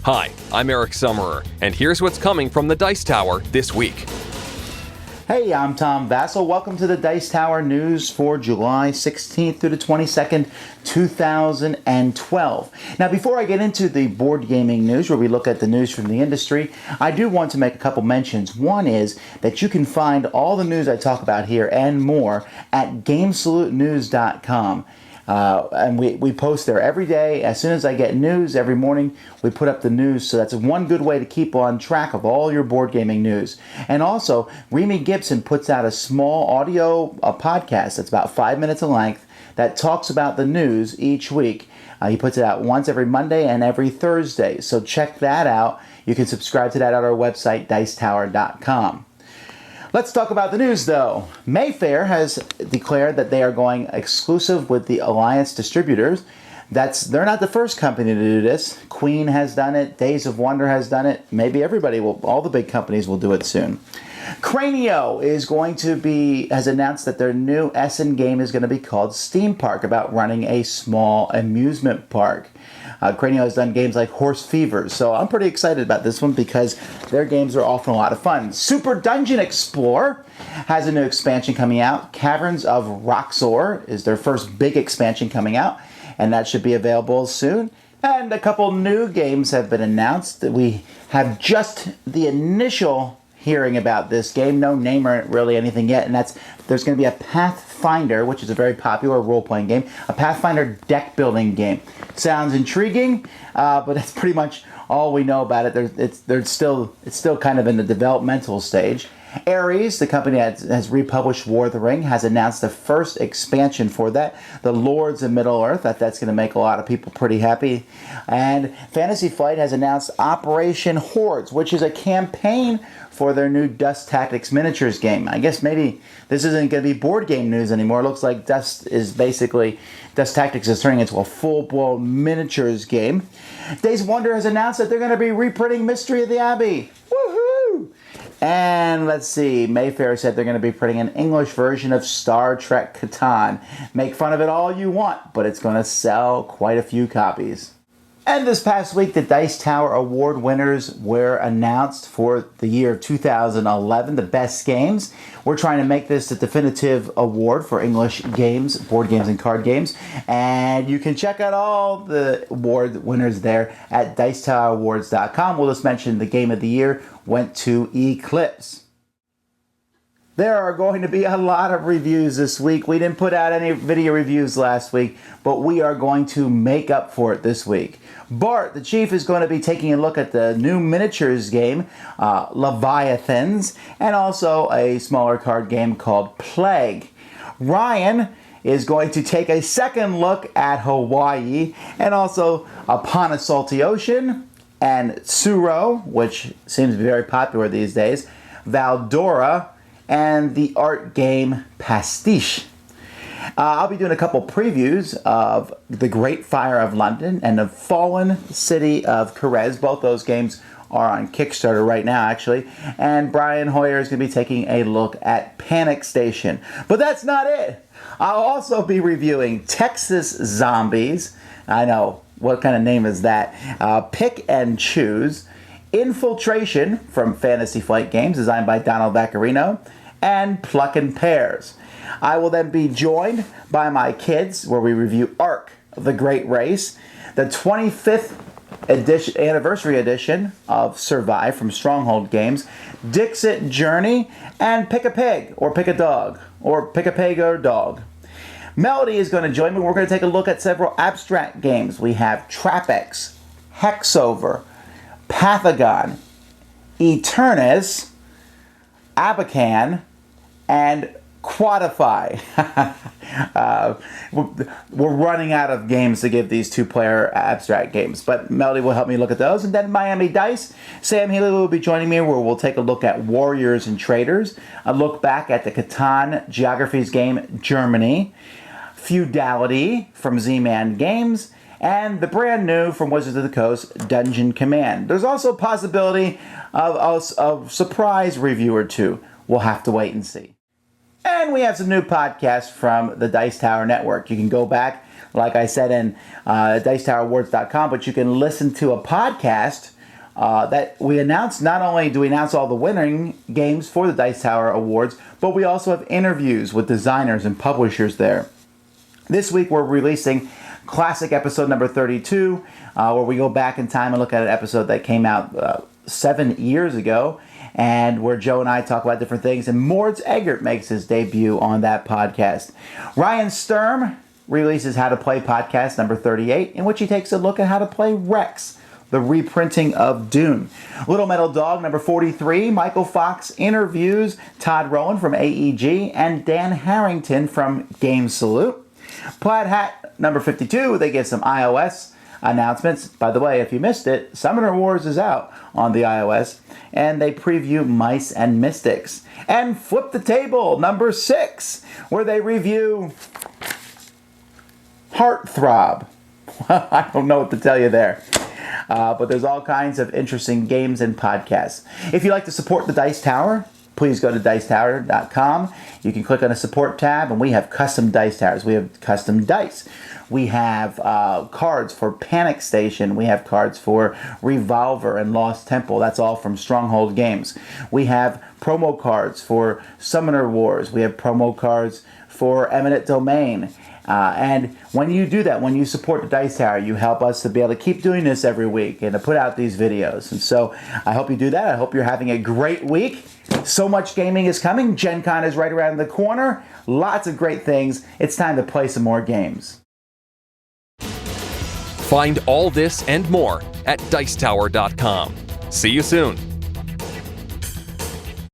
Hi, I'm Eric Summerer, and here's what's coming from the Dice Tower this week. Hey, I'm Tom Vassell. Welcome to the Dice Tower News for July 16th through the 22nd, 2012. Now, before I get into the board gaming news, where we look at the news from the industry, I do want to make a couple mentions. One is that you can find all the news I talk about here and more at GameSaluteNews.com. And we post there every day. As soon as I get news every morning, we put up the news. So that's one good way to keep on track of all your board gaming news. And also, Remy Gibson puts out a small audio podcast that's about 5 minutes in length that talks about the news each week. He puts it out once every Monday and every Thursday. So check that out. You can subscribe to that at our website, Dicetower.com. Let's talk about the news, though. Mayfair has declared that they are going exclusive with the Alliance distributors. They're not the first company to do this. Queen has done it. Days of Wonder has done it. Maybe everybody will. All the big companies will do it soon. Cranio has announced that their new Essen game is going to be called Steam Park, about running a small amusement park. Cranio has done games like Horse Fever, so I'm pretty excited about this one because their games are often a lot of fun. Super Dungeon Explorer has a new expansion coming out. Caverns of Roxor is their first big expansion coming out, and that should be available soon. And a couple new games have been announced. We have just the initial hearing about this game, no name or really anything yet, and there's going to be a Pathfinder, which is a very popular role-playing game, a Pathfinder deck-building game. Sounds intriguing, but that's pretty much all we know about it. It's still kind of in the developmental stage. Ares, the company that has republished War of the Ring, has announced the first expansion for that, the Lords of Middle-earth. That's going to make a lot of people pretty happy. And Fantasy Flight has announced Operation Hordes, which is a campaign for their new Dust Tactics miniatures game. I guess maybe this isn't going to be board game news anymore. It looks like Dust Tactics is turning into a full-blown miniatures game. Days of Wonder has announced that they're going to be reprinting Mystery of the Abbey. Woohoo! And let's see, Mayfair said they're going to be printing an English version of Star Trek Catan. Make fun of it all you want, but it's going to sell quite a few copies. And this past week, the Dice Tower Award winners were announced for the year 2011, the best games. We're trying to make this the definitive award for English games, board games, and card games. And you can check out all the award winners there at Dicetowerawards.com. We'll just mention the game of the year went to Eclipse. There are going to be a lot of reviews this week. We didn't put out any video reviews last week, but we are going to make up for it this week. Bart, the Chief, is going to be taking a look at the new miniatures game, Leviathans, and also a smaller card game called Plague. Ryan is going to take a second look at Hawaii, and also Upon a Salty Ocean, and Tsuro, which seems to be very popular these days, Valdora, and the art game Pastiche. I'll be doing a couple previews of The Great Fire of London and The Fallen City of Kerez. Both those games are on Kickstarter right now, actually. And Brian Hoyer is going to be taking a look at Panic Station. But that's not it. I'll also be reviewing Texas Zombies. I know, what kind of name is that? Pick and Choose. Infiltration from Fantasy Flight Games, designed by Donald Vaccarino, and Pluckin' Pears. I will then be joined by my kids, where we review Ark, The Great Race, the 25th anniversary edition of Survive from Stronghold Games, Dixit Journey, and Pick a Pig, or Pick a Dog, or Pick a Pig or Dog. Melody is going to join me. We're going to take a look at several abstract games. We have Trapex, Hexover, Pathagon, Eternus, Abacan, and Quadify. We're running out of games to give these two-player abstract games, but Melody will help me look at those. And then Miami Dice, Sam Healy will be joining me, where we'll take a look at Warriors and Traders, a look back at the Catan Geographies game Germany, Feudality from Z-Man Games, and the brand new from Wizards of the Coast, Dungeon Command. There's also a possibility of a surprise review or two. We'll have to wait and see. And we have some new podcasts from the Dice Tower Network. You can go back, like I said, in DicetowerAwards.com, but you can listen to a podcast that we announced. Not only do we announce all the winning games for the Dice Tower Awards, but we also have interviews with designers and publishers there. This week we're releasing classic episode number 32, where we go back in time and look at an episode that came out 7 years ago, and where Joe and I talk about different things, and Moritz Eggert makes his debut on that podcast. Ryan Sturm releases How to Play podcast number 38, in which he takes a look at how to play Rex, the reprinting of Dune. Little Metal Dog number 43, Michael Fox interviews Todd Rowan from AEG and Dan Harrington from Game Salute. Plaid Hat number 52, they get some iOS announcements. By the way, if you missed it, Summoner Wars is out on the iOS, and they preview Mice and Mystics. And Flip the Table number 6, where they review Heartthrob. I don't know what to tell you there. But there's all kinds of interesting games and podcasts. If you'd like to support the Dice Tower, please go to Dicetower.com. You can click on a support tab, and we have custom dice towers. We have custom dice. We have cards for Panic Station. We have cards for Revolver and Lost Temple. That's all from Stronghold Games. We have promo cards for Summoner Wars. We have promo cards for Eminent Domain. And when you do that, when you support the Dice Tower, you help us to be able to keep doing this every week and to put out these videos. And so I hope you do that. I hope you're having a great week. So much gaming is coming. Gen Con is right around the corner. Lots of great things. It's time to play some more games. Find all this and more at Dicetower.com. See you soon.